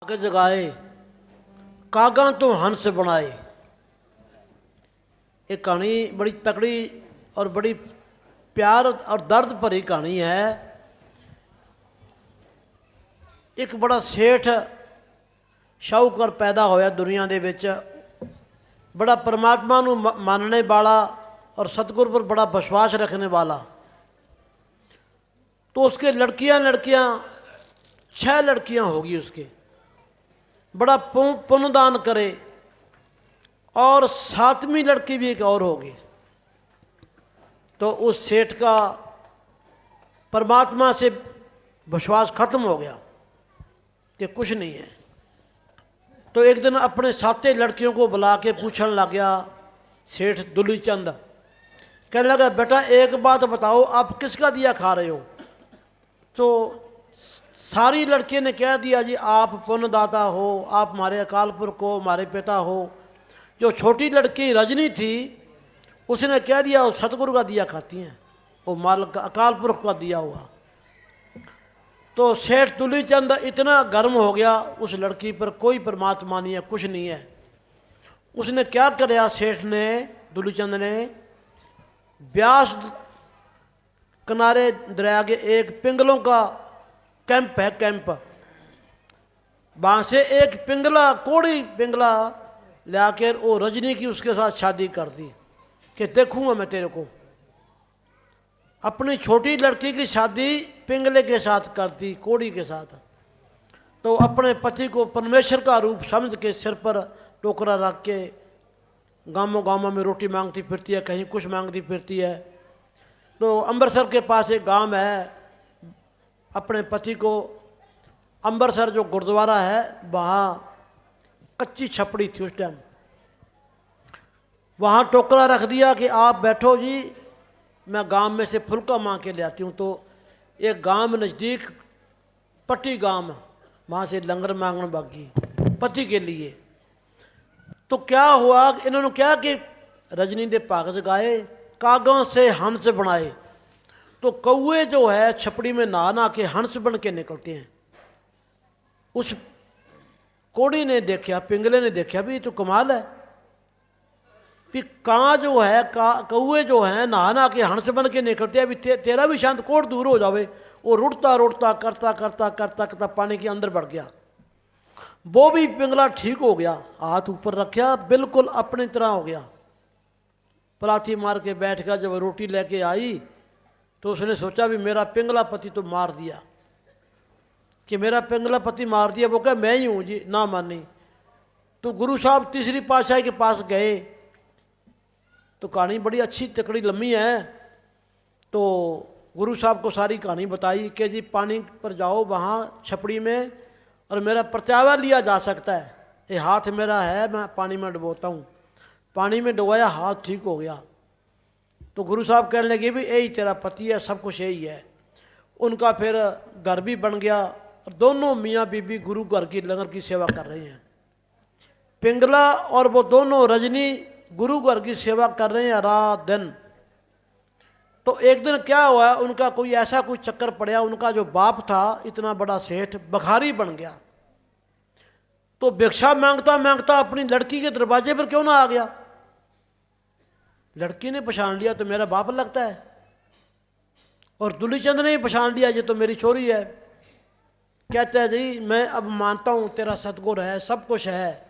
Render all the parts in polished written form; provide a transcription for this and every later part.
के जगाए कागा तो हंस बनाए। एक कहानी बड़ी तकड़ी और बड़ी प्यार और दर्द भरी कहानी है। एक बड़ा सेठ शाहूकार पैदा होया दुनिया दे विच, बड़ा परमात्मा नूं मानने वाला और सतगुर पर बड़ा विश्वास रखने वाला। तो उसके लड़कियां 6 लड़कियां होगी उसके, बड़ा पुण्यदान करे और 7वीं लड़की भी एक और होगी। तो उस सेठ का परमात्मा से विश्वास खत्म हो गया कि कुछ नहीं है। तो एक दिन अपने 7 लड़कियों को बुला के पूछने लग गया सेठ दुलीचंद, कहने लगा बेटा एक बात बताओ, आप किसका दिया खा रहे हो? तो सारी लड़कियों ने कह दिया जी आप पुण्यदाता हो, आप हमारे अकाल पुरख हो, हमारे पिता हो। जो छोटी लड़की रजनी थी उसने कह दिया वो सतगुरु का दिया खाती हैं, वो मालिक अकाल पुरख का दिया हुआ। तो सेठ दुलीचंद इतना गर्म हो गया, उस लड़की पर कोई परमात्मा नहीं है, कुछ नहीं है। उसने क्या कराया सेठ ने, दुलीचंद ने, ब्यास किनारे दरिया के एक पिंगलों का कैंप है, कैंप, वहाँ से एक पिंगला, कोड़ी पिंगला ला कर वो रजनी की उसके साथ शादी कर दी कि देखूंगा मैं तेरे को। अपनी छोटी लड़की की शादी पिंगले के साथ कर दी, कोड़ी के साथ। तो अपने पति को परमेश्वर का रूप समझ के सिर पर टोकरा रख के गांवों गांवों में रोटी मांगती फिरती है, कहीं कुछ मांगती फिरती है। तो अमृतसर के पास एक गांव है, अपने पति को अमृतसर जो गुरुद्वारा है वहाँ कच्ची छपड़ी थी उस टाइम, वहाँ टोकरा रख दिया कि आप बैठो जी, मैं गांव में से फुल्का मांग के ले आती हूँ। तो एक गांव नज़दीक पट्टी गांव, वहाँ से लंगर मांगने बागी पति के लिए। तो क्या हुआ, इन्होंने क्या कि रजनी दे भाग जगाए कागों से हंस बनाए। तो कौए जो है छपड़ी में नहा के हंस बन के निकलते हैं। उस कोड़ी ने देखा, पिंगले ने देखा भी तो कमाल है कि कां जो है कौए जो हैं नहा के हंस बन के निकलते हैं, भी तेरा भी शांत कोट दूर हो जावे। वो रुड़ता रुड़ता करता करता करता करता पानी के अंदर बढ़ गया। वो भी पिंगला ठीक हो गया, हाथ ऊपर रखा, बिल्कुल अपनी तरह हो गया। पलाथी मार के बैठ गया। जब रोटी लेके आई तो उसने सोचा भी मेरा पिंगला पति तो मार दिया, कि मेरा पिंगला पति मार दिया। वो कहा मैं ही हूँ जी, ना मानी। तो गुरु साहब तीसरी पातशाही के पास गए। तो कहानी बड़ी अच्छी तकड़ी लम्बी है। तो गुरु साहब को सारी कहानी बताई कि जी पानी पर जाओ वहाँ छपड़ी में, और मेरा प्रत्यावा लिया जा सकता है। ये हाथ मेरा है, मैं पानी में डुबोता हूँ। पानी में डुबाया, हाथ ठीक हो गया। तो गुरु साहब कहने लगे भी यही तेरा पति है, सब कुछ यही है। उनका फिर घर भी बन गया, और दोनों मियाँ बीबी गुरु घर की लंगर की सेवा कर रहे हैं। पिंगला और वो दोनों रजनी गुरु घर की सेवा कर रहे हैं रात दिन। तो एक दिन क्या हुआ, उनका कोई ऐसा कोई चक्कर पड़ा, उनका जो बाप था इतना बड़ा सेठ भिखारी बन गया। तो भिक्षा मांगता मांगता अपनी लड़की के दरवाजे पर क्यों ना आ गया। लड़की ने पहचान लिया तो मेरा बाप लगता है, और दुलीचंद ने पहचान लिया ये तो मेरी छोरी है। कहता है जी मैं अब मानता हूँ तेरा सतगुर है, सब कुछ है।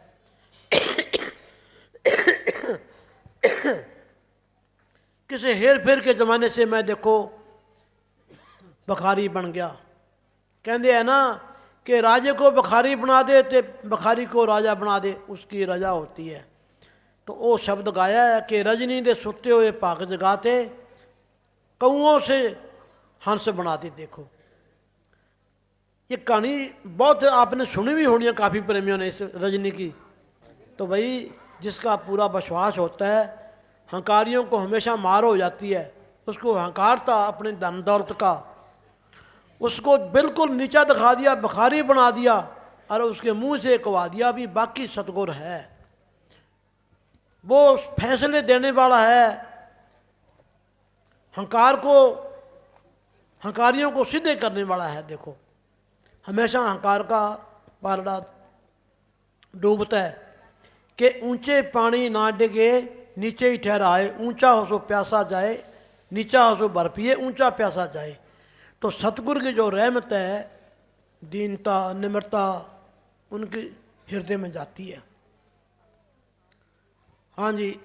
किसी हेर फेर के ज़माने से मैं देखो भिखारी बन गया। कहते हैं ना कि राजे को भिखारी बना दे तो भिखारी को राजा बना दे, उसकी रजा होती है। तो वो शब्द गाया है कि रजनी दे सुते हुए भाग जगाते कौओं से हंस बनाते। देखो ये कहानी बहुत आपने सुनी भी होनी है काफ़ी प्रेमियों ने इस रजनी की। तो भाई जिसका पूरा विश्वास होता है, हंकारियों को हमेशा मार हो जाती है। उसको हंकार था अपने धन दौलत का, उसको बिल्कुल नीचा दिखा दिया, भिखारी बना दिया, और उसके मुंह से कवा दिया भी बाकी सतगुर है, वो फैसले देने वाला है। हंकारियों को सीधे करने वाला है। देखो हमेशा अहंकार का पालड़ा डूबता है कि ऊंचे पानी ना डिगे नीचे ही ठहराए, ऊंचा हो सो प्यासा जाए, नीचा हो सो भर पिए, ऊंचा प्यासा जाए। तो सतगुरु की जो रहमत है, दीनता, निम्रता उनकी हृदय में जाती है। हाँ जी।